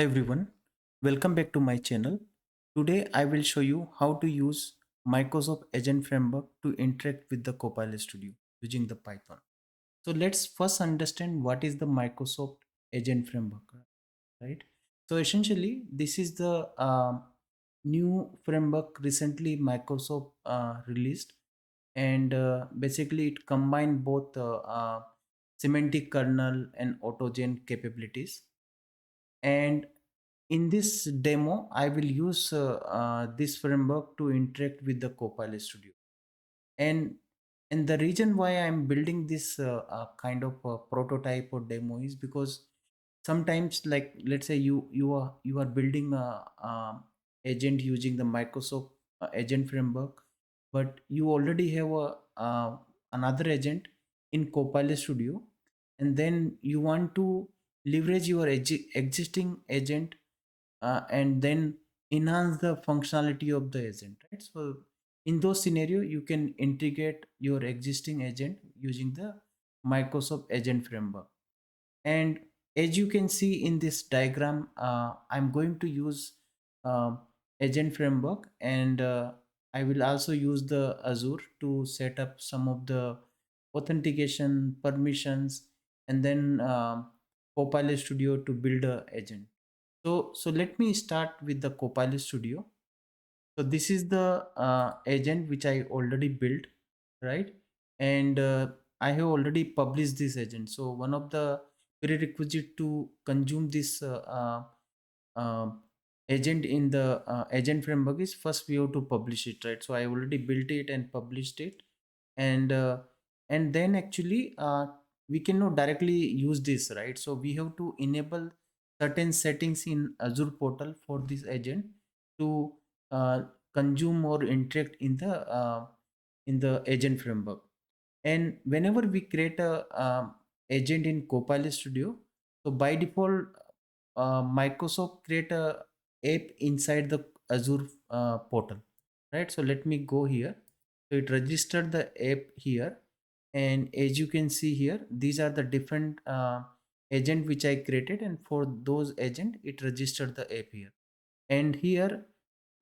Hi everyone, welcome back to my channel. Today I will show you how to use Microsoft Agent Framework to interact with the Copilot Studio using the Python. So let's first understand what is the Microsoft Agent Framework, right? So essentially this is the new framework recently Microsoft released, and basically it combines both semantic kernel and autogen capabilities. And in this demo, I will use this framework to interact with the Copilot Studio. And and the reason why I'm building this kind of prototype or demo is because sometimes, like let's say you are building a agent using the Microsoft agent framework, but you already have another agent in Copilot Studio, and then you want to leverage your existing agent and then enhance the functionality of the agent, right? So in those scenario you can integrate your existing agent using the Microsoft agent framework. And as you can see in this diagram, I'm going to use uh, agent framework, and I will also use the Azure to set up some of the authentication permissions, and then Copilot Studio to build a agent. So let me start with the Copilot Studio. So this is the agent which I already built, right? And I have already published this agent. So one of the prerequisite to consume this uh, agent in the agent framework is first we have to publish it, right? So I already built it and published it, and then actually we cannot directly use this, right? So we have to enable certain settings in Azure portal for this agent to uh, consume or interact in the agent framework. And whenever we create a agent in Copilot Studio, so by default Microsoft create a app inside the Azure portal, right? So let me go here. So it registered the app here, and as you can see here, these are the different agent which I created, and for those agent it registered the app here. And here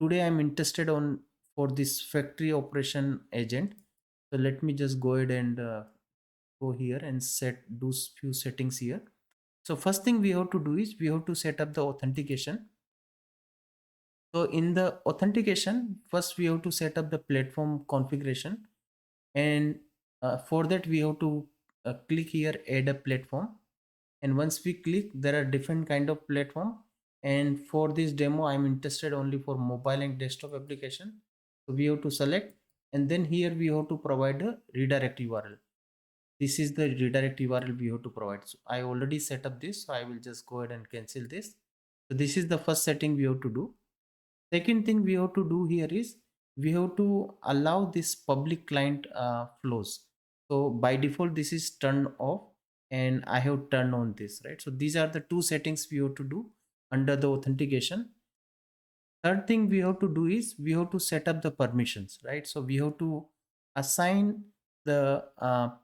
today I'm interested on for this factory operation agent. So let me just go ahead and go here and set do few settings here. So first thing we have to do is we have to set up the authentication. So in the authentication, first we have to set up the platform configuration, and for that we have to click here add a platform. And once we click, there are different kind of platform, and for this demo I'm interested only for mobile and desktop application. So we have to select, and then here we have to provide a redirect URL. This is the redirect URL we have to provide. So I already set up this, so I will just go ahead and cancel this. So this is the first setting we have to do. Second thing we have to do here is we have to allow this public client flows. So by default this is turned off, and I have turned on this, right? So these are the two settings we have to do under the authentication. Third thing we have to do is we have to set up the permissions, right? So we have to assign the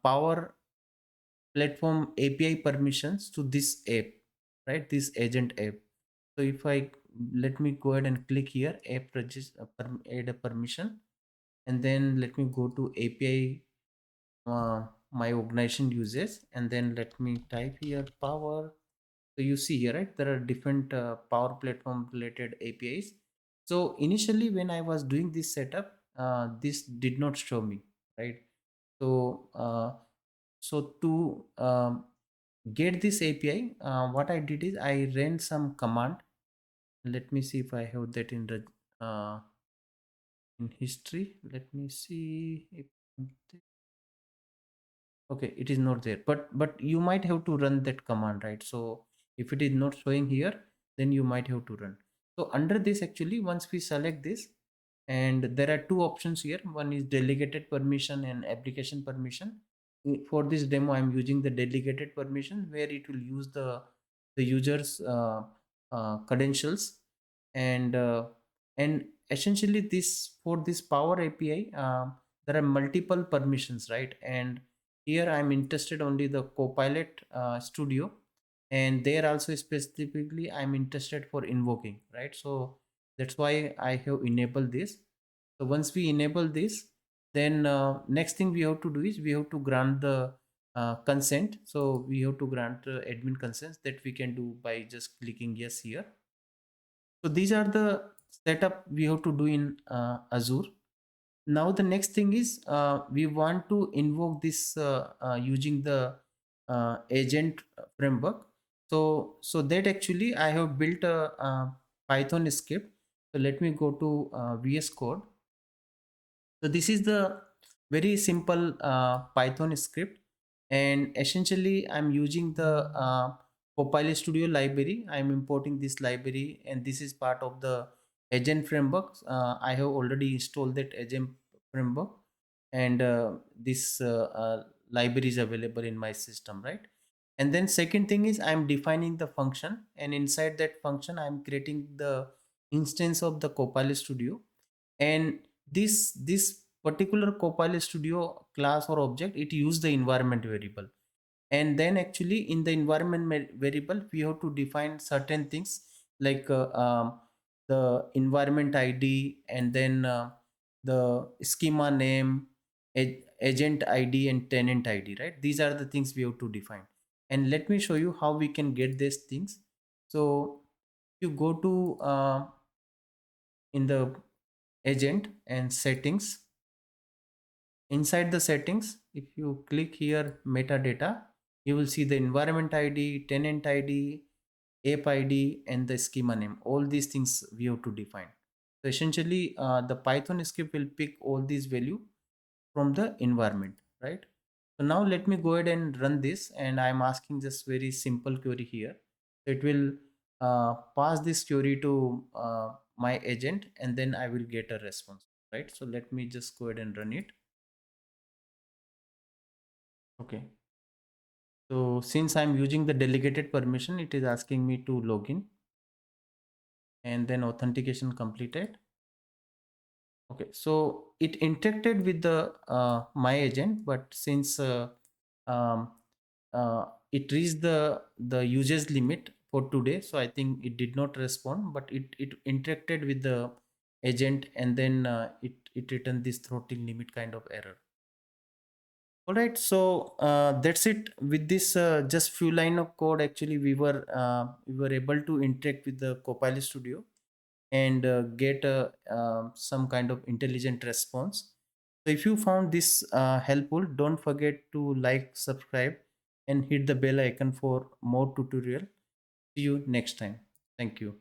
power platform API permissions to this app, right? This agent app. So if I let me go ahead and click here app register, add a permission, and then let me go to API my organization uses, and then let me type here power. So you see here, right, there are different power platform related APIs. So initially when I was doing this setup, this did not show me, right? So to get this API, what I did is I ran some command. Let me see if I have that in history. Let me see if okay, it is not there, but you might have to run that command, right? So if it is not showing here, then you might have to run. So under this, actually once we select this, and there are two options here, one is delegated permission and application permission. For this demo I'm using the delegated permission, where it will use the user's credentials. And essentially this for this power API, there are multiple permissions, right? And here I'm interested only the Copilot Studio. and there also specifically I'm interested for invoking, right? So that's why I have enabled this. So once we enable this, then next thing we have to do is we have to grant the consent. So we have to grant admin consents that we can do by just clicking yes here. So these are the setup we have to do in Azure. Now the next thing is we want to invoke this using the agent framework. So that actually I have built a Python script. So let me go to VS Code. So this is the very simple Python script, and essentially I'm using the Copilot Studio library. I'm importing this library, and this is part of the agent framework. I have already installed that agent framework, and this library is available in my system, right? And then second thing is I'm defining the function, and inside that function I'm creating the instance of the Copilot Studio. And this particular Copilot Studio class or object, it use the environment variable, and then actually in the environment variable we have to define certain things like the environment ID, and then the schema name, agent ID, and tenant ID, right? These are the things we have to define, and let me show you how we can get these things. So you go to in the agent and settings. Inside the settings, if you click here metadata, you will see the environment ID, tenant ID, app ID, and the schema name. All these things we have to define. So essentially the Python script will pick all these value from the environment, right? So now let me go ahead and run this, and I'm asking just very simple query here. So it will pass this query to my agent, and then I will get a response, right? So let me just go ahead and run it. Okay. So since I'm using the delegated permission, it is asking me to login, and then authentication completed. Okay, so it interacted with the my agent, but since um, it reached the usage limit for today, so I think it did not respond, but it interacted with the agent, and then it returned this throttling limit kind of error. All right, so that's it. With this just few line of code, actually we were able to interact with the Copilot Studio and get some kind of intelligent response. So if you found this helpful, don't forget to like, subscribe, and hit the bell icon for more tutorial. See you next time. Thank you.